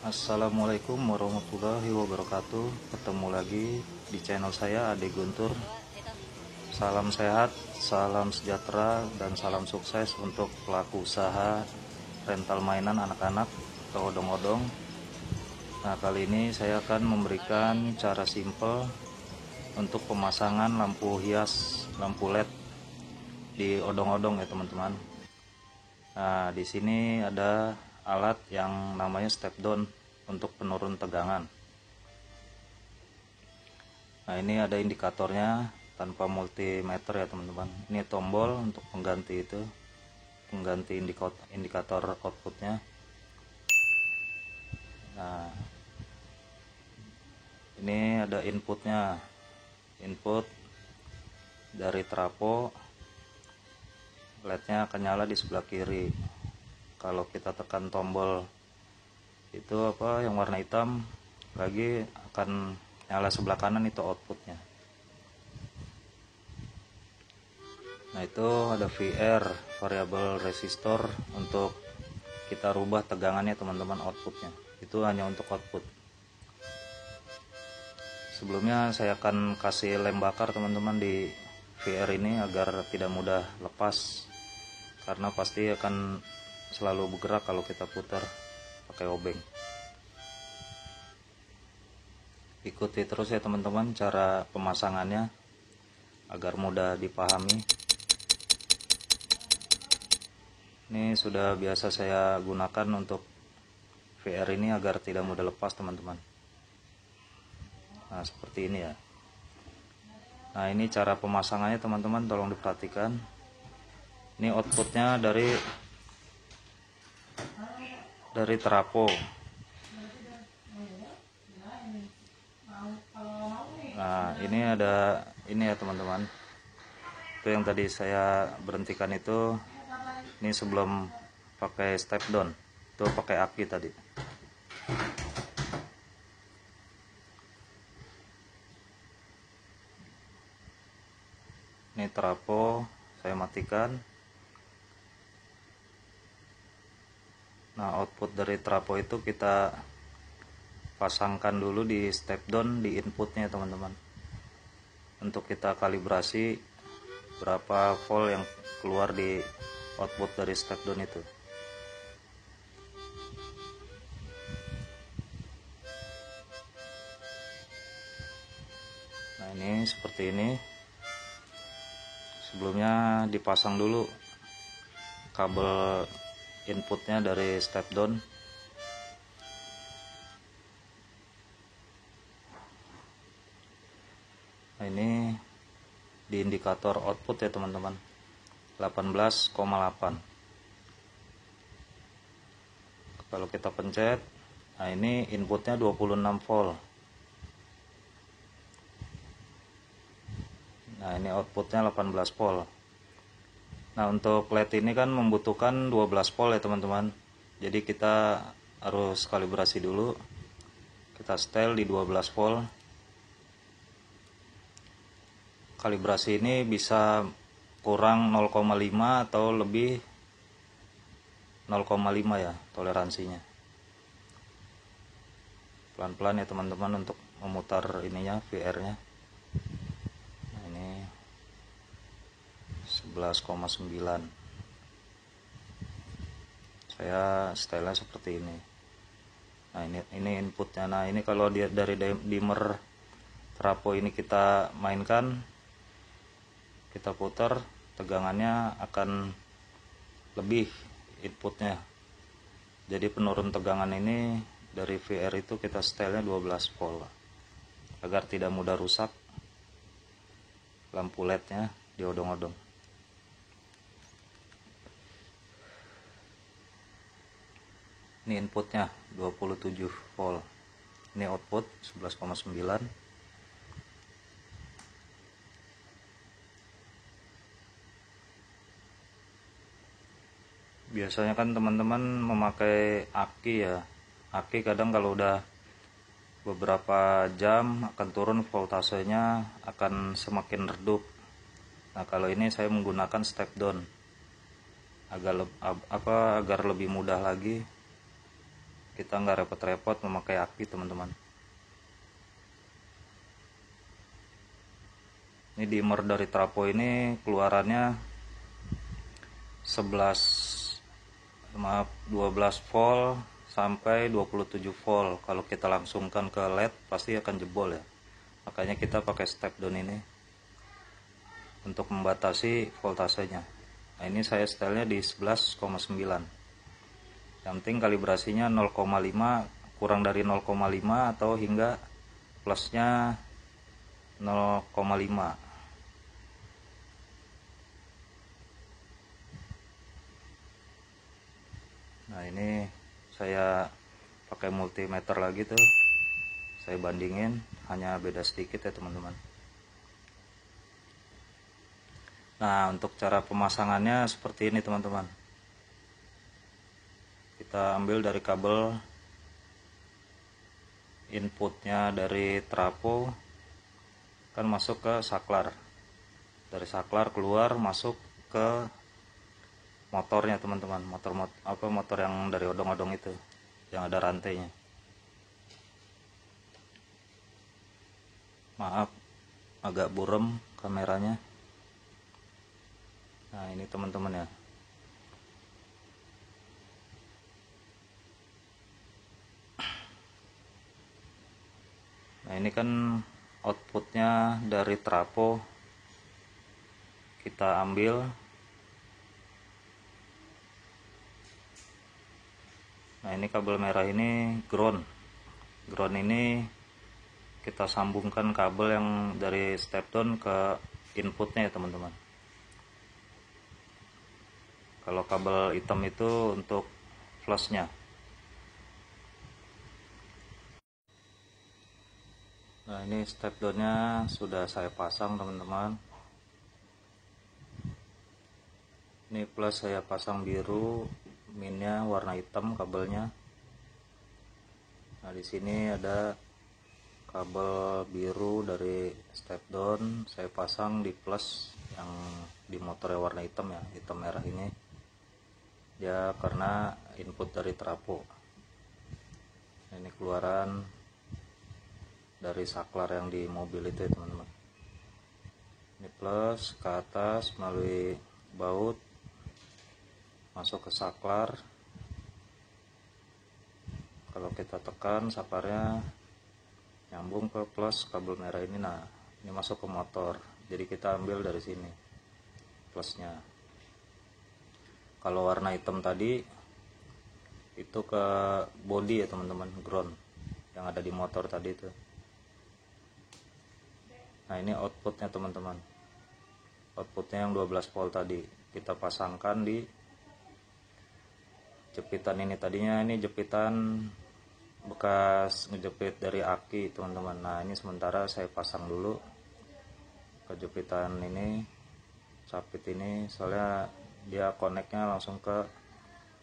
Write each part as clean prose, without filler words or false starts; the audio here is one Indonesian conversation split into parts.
Assalamualaikum warahmatullahi wabarakatuh. Ketemu lagi di channel saya Ade Guntur. Salam sehat, salam sejahtera, dan salam sukses untuk pelaku usaha rental mainan anak-anak atau odong-odong. Nah, kali ini saya akan memberikan cara simple untuk pemasangan lampu hias, lampu LED di odong-odong ya teman-teman. Nah, di sini ada alat yang namanya step down untuk penurun tegangan. Nah, ini ada indikatornya tanpa multimeter ya teman-teman. Ini tombol untuk pengganti itu, pengganti indikator outputnya. Nah, ini ada inputnya, input dari trafo. LED-nya akan nyala di sebelah kiri. Kalau kita tekan tombol itu yang warna hitam lagi, akan nyala sebelah kanan, itu outputnya. Nah, itu ada VR, variable resistor, untuk kita rubah tegangannya teman-teman. Outputnya itu hanya untuk output. Sebelumnya saya akan kasih lem bakar teman-teman di VR ini agar tidak mudah lepas, karena pasti akan selalu bergerak kalau kita putar pakai obeng. Ikuti terus ya teman-teman cara pemasangannya agar mudah dipahami. Ini sudah biasa saya gunakan untuk VR ini agar tidak mudah lepas teman-teman. Nah, seperti ini ya. Nah, ini cara pemasangannya teman-teman, tolong diperhatikan. Ini outputnya dari trafo. Nah, ini ada ini ya teman-teman. Itu yang tadi saya berhentikan itu. Ini sebelum pakai step down, itu pakai aki tadi. Ini trafo saya matikan. Nah, output dari trafo itu kita pasangkan dulu di step down di inputnya teman-teman, untuk kita kalibrasi berapa volt yang keluar di output dari step down itu. Nah, ini seperti ini. Sebelumnya dipasang dulu kabel inputnya dari step down. Nah, ini di indikator output ya teman-teman, 18,8. Kalau kita pencet, nah ini inputnya 26 volt. Nah, ini outputnya 18 volt. Nah, untuk LED ini kan membutuhkan 12 volt ya teman-teman. Jadi kita harus kalibrasi dulu. Kita setel di 12 volt. Kalibrasi ini bisa kurang 0,5 atau lebih 0,5 ya toleransinya. Pelan-pelan ya teman-teman untuk memutar ininya, VR-nya. Nah, ini 11,9. Saya setelnya seperti ini. Nah, ini inputnya. Nah, ini kalau dari dimmer trafo ini kita mainkan, kita putar, tegangannya akan lebih inputnya. Jadi penurun tegangan ini dari VR itu kita setelnya 12 volt agar tidak mudah rusak lampu LED-nya di odong-odong. Ini inputnya 27 volt. Ini output 11,9. Biasanya kan teman-teman memakai aki ya. Aki kadang kalau udah beberapa jam akan turun voltasenya, akan semakin redup. Nah, kalau ini saya menggunakan step down agar lebih mudah lagi kita nggak repot-repot memakai aki teman-teman. Ini dimmer dari trafo ini keluarannya 12 volt sampai 27 volt. Kalau kita langsungkan ke LED pasti akan jebol ya. Makanya kita pakai step down ini untuk membatasi voltasenya. Nah, ini saya setelnya di 11,9. Yang penting kalibrasinya 0,5, kurang dari 0,5 atau hingga plusnya 0,5. Nah, ini saya pakai multimeter lagi tuh. Saya bandingin, hanya beda sedikit ya teman-teman. Nah, untuk cara pemasangannya seperti ini teman-teman. Kita ambil dari kabel inputnya dari trafo, kan masuk ke saklar. Dari saklar keluar masuk ke motornya teman-teman. Motor yang dari odong-odong itu, yang ada rantainya. Maaf, agak burem kameranya. Nah, ini teman-teman ya. Nah, ini kan outputnya dari trafo kita ambil. Nah, ini kabel merah ini ground ini kita sambungkan kabel yang dari step down ke inputnya ya teman-teman. Kalau kabel hitam itu untuk flashnya. Nah, ini step downnya sudah saya pasang teman-teman. Ini plus saya pasang biru, minnya warna hitam kabelnya. Nah, di sini ada kabel biru dari step down, saya pasang di plus yang di motornya warna hitam ya, hitam merah ini. Ya, karena input dari trafo. Ini keluaran dari saklar yang di mobil itu ya teman-teman. Ini plus ke atas melalui baut masuk ke saklar. Kalau kita tekan saklarnya nyambung ke plus kabel merah ini. Nah, ini masuk ke motor, jadi kita ambil dari sini plusnya. Kalau warna hitam tadi itu ke body ya teman-teman, ground yang ada di motor tadi itu. Nah, ini outputnya teman-teman, outputnya yang 12 volt tadi kita pasangkan di jepitan ini. Tadinya ini jepitan bekas ngejepit dari aki teman-teman. Nah, ini sementara saya pasang dulu ke jepitan ini, capit ini, soalnya dia koneknya langsung ke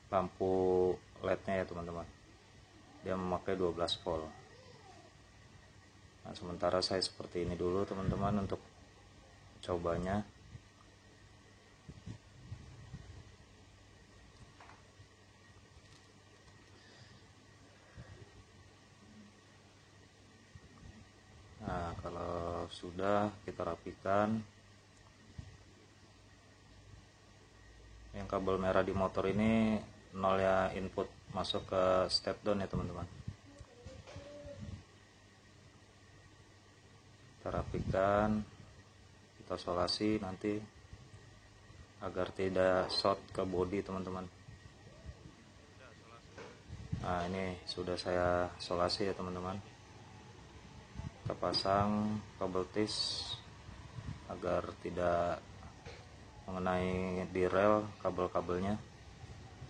lampu LED-nya ya teman-teman. Dia memakai 12 volt. Nah, sementara saya seperti ini dulu teman-teman untuk cobanya. Nah, kalau sudah kita rapikan. Yang kabel merah di motor ini nol ya, input masuk ke step down ya teman-teman. Kita rapikan, kita solasi nanti agar tidak short ke body teman-teman. Nah, ini sudah saya solasi ya teman-teman. Kita pasang kabel tis agar tidak mengenai di rel kabel-kabelnya,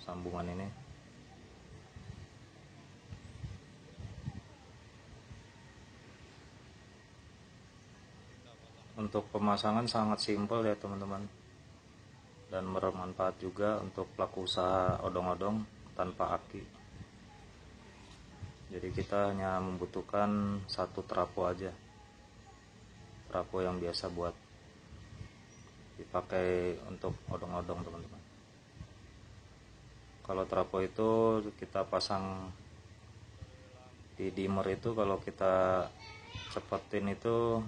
sambungan ini. Untuk pemasangan sangat simpel ya teman-teman, dan bermanfaat juga untuk pelaku usaha odong-odong tanpa aki. Jadi kita hanya membutuhkan satu trafo aja, trafo yang biasa buat dipakai untuk odong-odong teman-teman. Kalau trafo itu kita pasang Di dimmer itu kalau kita cepetin itu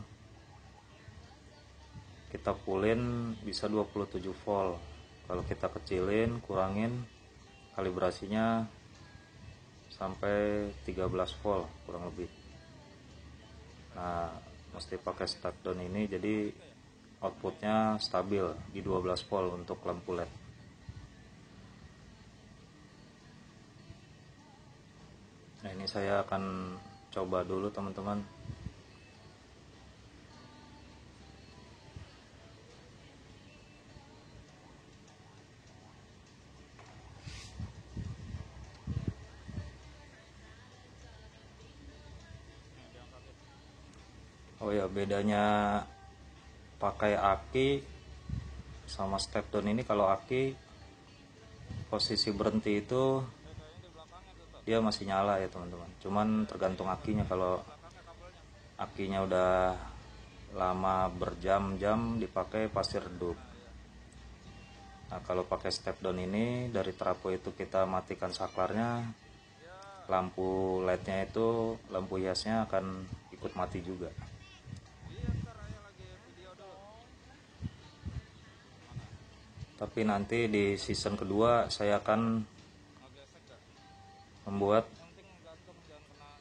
kita pulin bisa 27 volt. Kalau kita kecilin, kurangin, kalibrasinya sampai 13 volt kurang lebih. Nah, mesti pakai step down ini, jadi outputnya stabil di 12 volt untuk lampu LED. Nah, ini saya akan coba dulu teman-teman. Oh ya, bedanya pakai aki sama step down ini, kalau aki posisi berhenti itu dia masih nyala ya teman-teman, cuman tergantung akinya. Kalau akinya udah lama berjam-jam dipakai pasti redup. Nah, kalau pakai step down ini, dari trafo itu kita matikan saklarnya, lampu LED-nya itu, lampu hiasnya akan ikut mati juga. Tapi nanti di season kedua saya akan membuat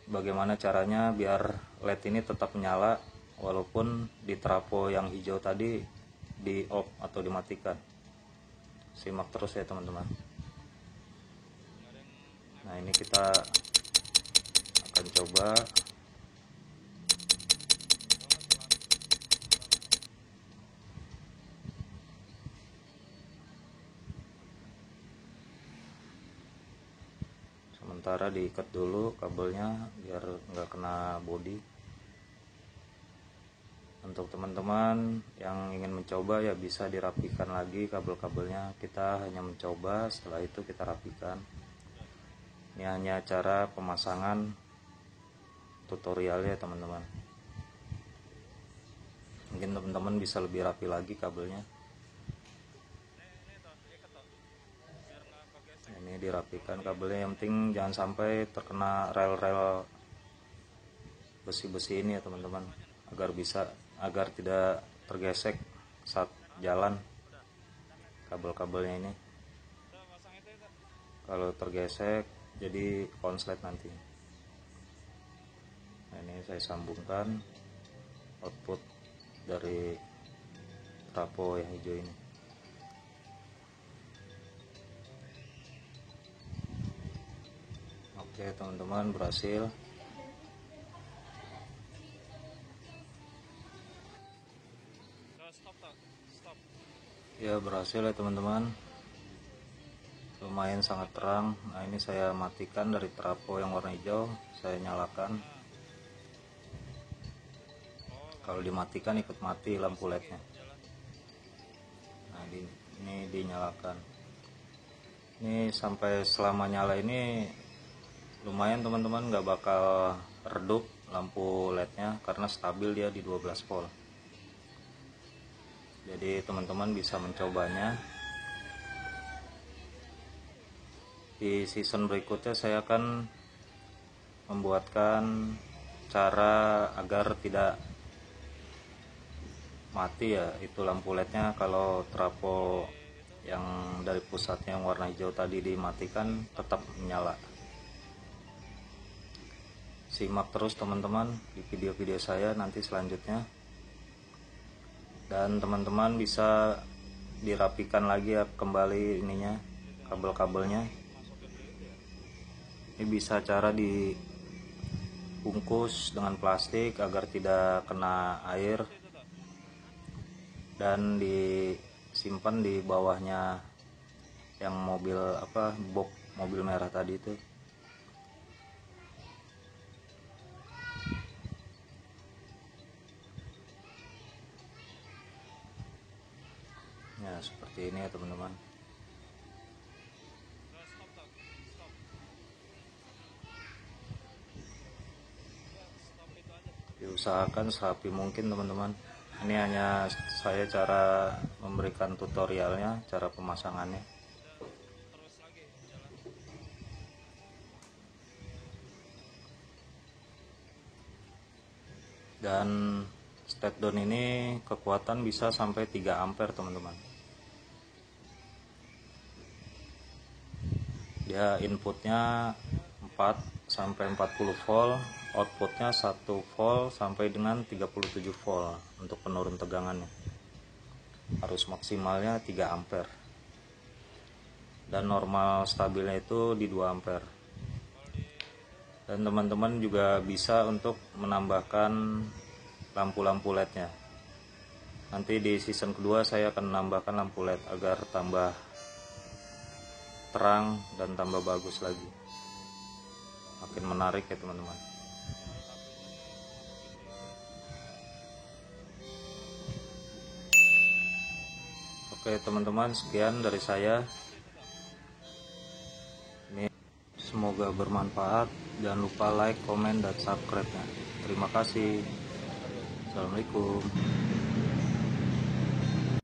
bagaimana caranya biar LED ini tetap menyala walaupun di trafo yang hijau tadi di off atau dimatikan. Simak terus ya teman-teman. Nah, ini kita akan coba. Sementara diikat dulu kabelnya biar nggak kena bodi. Untuk teman-teman yang ingin mencoba ya bisa dirapikan lagi kabel-kabelnya. Kita hanya mencoba, setelah itu kita rapikan. Ini hanya cara pemasangan tutorialnya teman-teman. Mungkin teman-teman bisa lebih rapi lagi kabelnya. Ini dirapikan kabelnya, yang penting jangan sampai terkena rel-rel besi-besi ini ya teman-teman, agar tidak tergesek saat jalan kabel-kabelnya ini. Kalau tergesek jadi konslet nanti. Nah, ini saya sambungkan output dari trafo yang hijau ini. Oke teman-teman, berhasil. Ya, berhasil ya teman-teman. Lumayan sangat terang. Nah, ini saya matikan dari trafo yang warna hijau, saya nyalakan. Kalau dimatikan ikut mati lampu LED-nya. Nah, ini dinyalakan. Ini sampai selama nyala ini lumayan teman-teman, nggak bakal redup lampu LED-nya karena stabil dia di 12 volt. Jadi teman-teman bisa mencobanya. Di season berikutnya saya akan membuatkan cara agar tidak mati ya itu lampu LED-nya kalau trafo yang dari pusatnya yang warna hijau tadi dimatikan tetap menyala. Simak terus teman-teman di video-video saya nanti selanjutnya. Dan teman-teman bisa dirapikan lagi ya kembali ininya, kabel-kabelnya. Ini bisa cara dibungkus dengan plastik agar tidak kena air dan disimpan di bawahnya yang mobil box mobil merah tadi itu. Ya, seperti ini ya teman-teman. Diusahakan serapi mungkin teman-teman. Ini hanya saya cara memberikan tutorialnya, cara pemasangannya. Dan step down ini kekuatan bisa sampai 3 ampere teman-teman. Dia inputnya 4 sampai 40 volt, outputnya 1 volt sampai dengan 37 volt untuk penurun tegangannya. Harus maksimalnya 3 ampere. Dan normal stabilnya itu di 2 ampere. Dan teman-teman juga bisa untuk menambahkan lampu-lampu LED-nya. Nanti di season kedua saya akan menambahkan lampu LED agar tambah terang dan tambah bagus lagi. Makin menarik ya teman-teman. Oke teman-teman, sekian dari saya. Ini semoga bermanfaat. Jangan lupa like, komen, dan subscribe-nya. Terima kasih. Assalamualaikum.